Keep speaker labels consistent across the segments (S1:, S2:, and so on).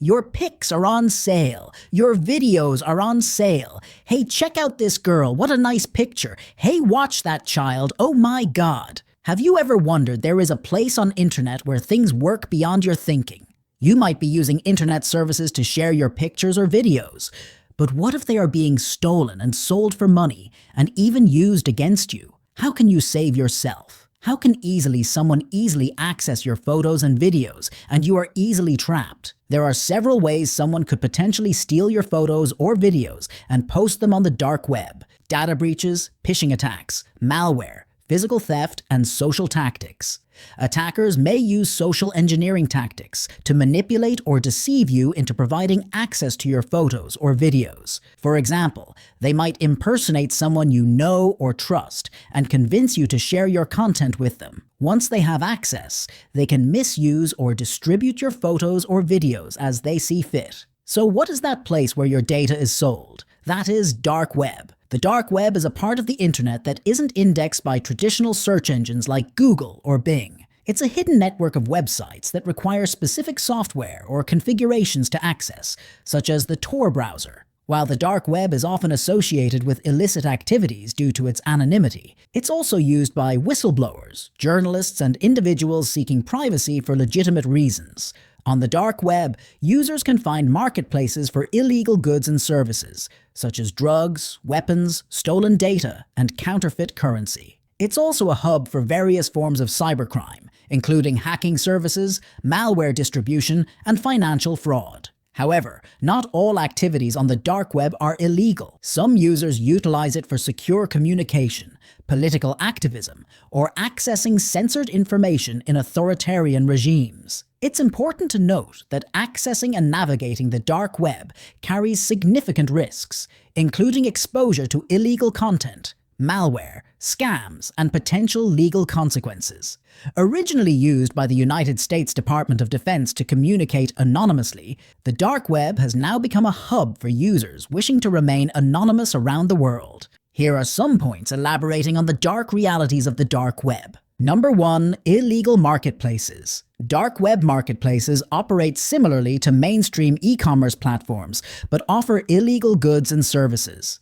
S1: Your pics are on sale. Your videos are on sale. Hey, check out this girl. What a nice picture. Hey, watch that child. Oh my God. Have you ever wondered there is a place on internet where things work beyond your thinking? You might be using internet services to share your pictures or videos. But what if they are being stolen and sold for money and even used against you? How can you save yourself? How can someone easily access your photos and videos and you are easily trapped? There are several ways someone could potentially steal your photos or videos and post them on the dark web: data breaches, phishing attacks, malware, physical theft, and social tactics. Attackers may use social engineering tactics to manipulate or deceive you into providing access to your photos or videos. For example, they might impersonate someone you know or trust and convince you to share your content with them. Once they have access, they can misuse or distribute your photos or videos as they see fit. So what is that place where your data is sold? That is dark web. The dark web is a part of the internet that isn't indexed by traditional search engines like Google or Bing. It's a hidden network of websites that require specific software or configurations to access, such as the Tor browser. While the dark web is often associated with illicit activities due to its anonymity, it's also used by whistleblowers, journalists, and individuals seeking privacy for legitimate reasons. On the dark web, users can find marketplaces for illegal goods and services, such as drugs, weapons, stolen data, and counterfeit currency. It's also a hub for various forms of cybercrime, including hacking services, malware distribution, and financial fraud. However, not all activities on the dark web are illegal. Some users utilize it for secure communication, political activism, or accessing censored information in authoritarian regimes. It's important to note that accessing and navigating the dark web carries significant risks, including exposure to illegal content, malware, scams, and potential legal consequences. Originally used by the United States Department of Defense to communicate anonymously, the dark web has now become a hub for users wishing to remain anonymous around the world. Here are some points elaborating on the dark realities of the dark web. Number 1. Illegal marketplaces. Dark web marketplaces operate similarly to mainstream e-commerce platforms, but offer illegal goods and services.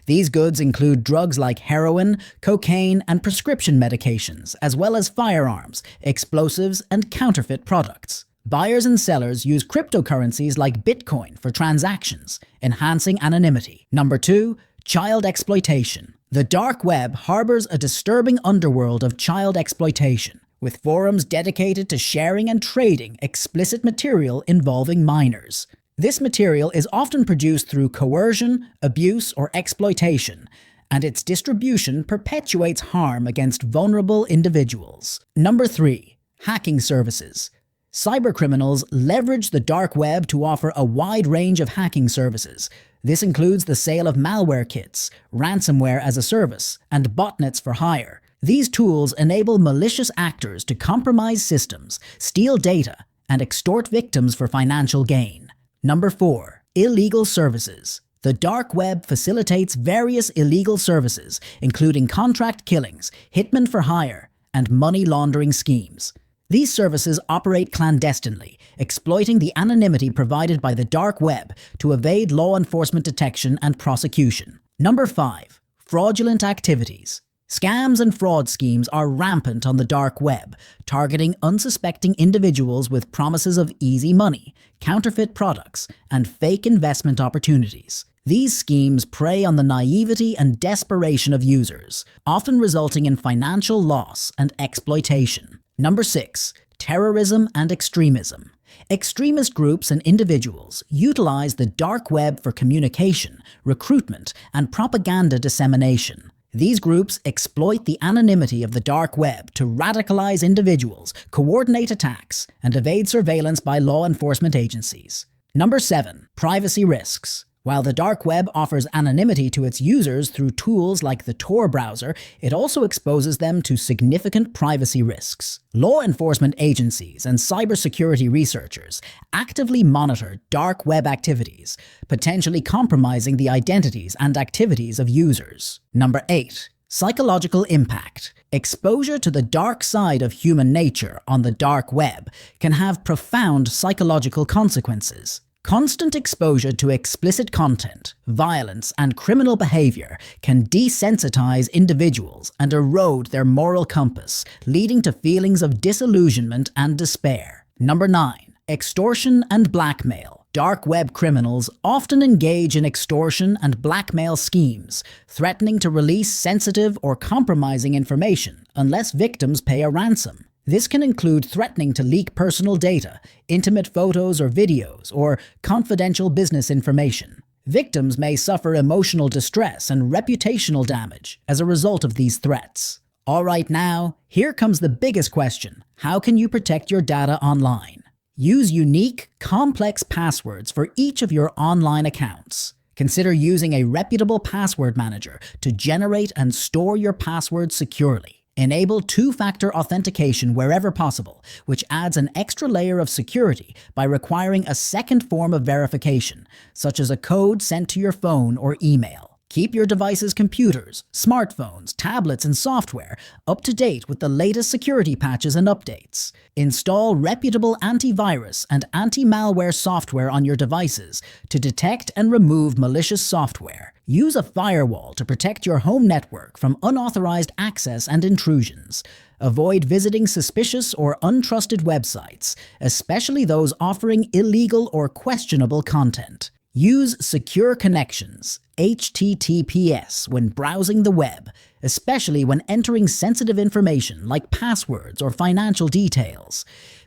S1: These goods include drugs like heroin, cocaine, and prescription medications, as well as firearms, explosives, and counterfeit products. Buyers and sellers use cryptocurrencies like Bitcoin for transactions, enhancing anonymity. Number 2. Child exploitation. The dark web harbors a disturbing underworld of child exploitation, with forums dedicated to sharing and trading explicit material involving minors. This material is often produced through coercion, abuse, or exploitation, and its distribution perpetuates harm against vulnerable individuals. Number 3. Hacking services. Cybercriminals leverage the dark web to offer a wide range of hacking services. This includes the sale of malware kits, ransomware as a service, and botnets for hire. These tools enable malicious actors to compromise systems, steal data, and extort victims for financial gain. Number 4. Illegal services. The dark web facilitates various illegal services, including contract killings, hitmen for hire, and money laundering schemes. These services operate clandestinely, exploiting the anonymity provided by the dark web to evade law enforcement detection and prosecution. Number 5. Fraudulent activities. Scams and fraud schemes are rampant on the dark web, targeting unsuspecting individuals with promises of easy money, counterfeit products, and fake investment opportunities. These schemes prey on the naivety and desperation of users, often resulting in financial loss and exploitation. Number 6. Terrorism and extremism. Extremist groups and individuals utilize the dark web for communication, recruitment, and propaganda dissemination. These groups exploit the anonymity of the dark web to radicalize individuals, coordinate attacks, and evade surveillance by law enforcement agencies. Number 7. Privacy risks. While the dark web offers anonymity to its users through tools like the Tor browser, it also exposes them to significant privacy risks. Law enforcement agencies and cybersecurity researchers actively monitor dark web activities, potentially compromising the identities and activities of users. Number 8. Psychological impact. Exposure to the dark side of human nature on the dark web can have profound psychological consequences. Constant exposure to explicit content, violence, and criminal behavior can desensitize individuals and erode their moral compass, leading to feelings of disillusionment and despair. Number 9. Extortion and blackmail. Dark web criminals often engage in extortion and blackmail schemes, threatening to release sensitive or compromising information unless victims pay a ransom. This can include threatening to leak personal data, intimate photos or videos, or confidential business information. Victims may suffer emotional distress and reputational damage as a result of these threats. All right, now, here comes the biggest question. How can you protect your data online? Use unique, complex passwords for each of your online accounts. Consider using a reputable password manager to generate and store your passwords securely. Enable two-factor authentication wherever possible, which adds an extra layer of security by requiring a second form of verification, such as a code sent to your phone or email. Keep your device's computers, smartphones, tablets, and software up to date with the latest security patches and updates. Install reputable antivirus and anti-malware software on your devices to detect and remove malicious software. Use a firewall to protect your home network from unauthorized access and intrusions. Avoid visiting suspicious or untrusted websites, especially those offering illegal or questionable content. Use secure connections, HTTPS, when browsing the web, especially when entering sensitive information like passwords or financial details.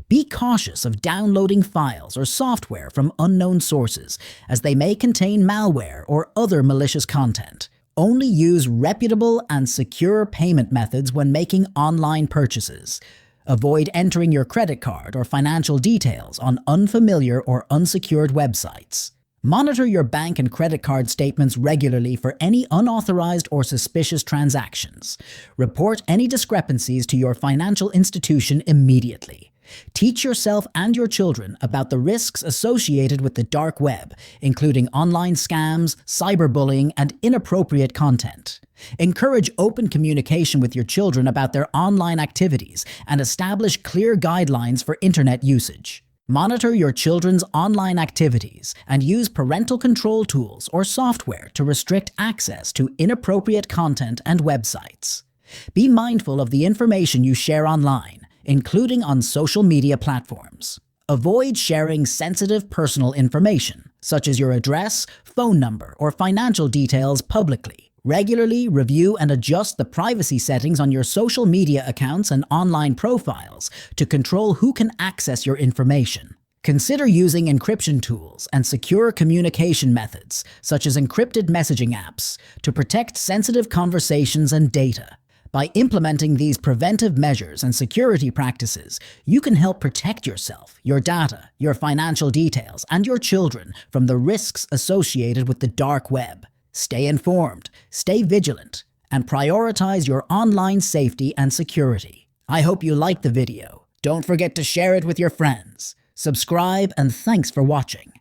S1: Be cautious of downloading files or software from unknown sources, as they may contain malware or other malicious content. Only use reputable and secure payment methods when making online purchases. Avoid entering your credit card or financial details on unfamiliar or unsecured websites. Monitor your bank and credit card statements regularly for any unauthorized or suspicious transactions. Report any discrepancies to your financial institution immediately. Teach yourself and your children about the risks associated with the dark web, including online scams, cyberbullying, and inappropriate content. Encourage open communication with your children about their online activities and establish clear guidelines for internet usage. Monitor your children's online activities and use parental control tools or software to restrict access to inappropriate content and websites. Be mindful of the information you share online, including on social media platforms. Avoid sharing sensitive personal information, such as your address, phone number, or financial details publicly. Regularly review and adjust the privacy settings on your social media accounts and online profiles to control who can access your information. Consider using encryption tools and secure communication methods, such as encrypted messaging apps, to protect sensitive conversations and data. By implementing these preventive measures and security practices, you can help protect yourself, your data, your financial details, and your children from the risks associated with the dark web. Stay informed, stay vigilant, and prioritize your online safety and security. I hope you liked the video. Don't forget to share it with your friends. Subscribe, and thanks for watching.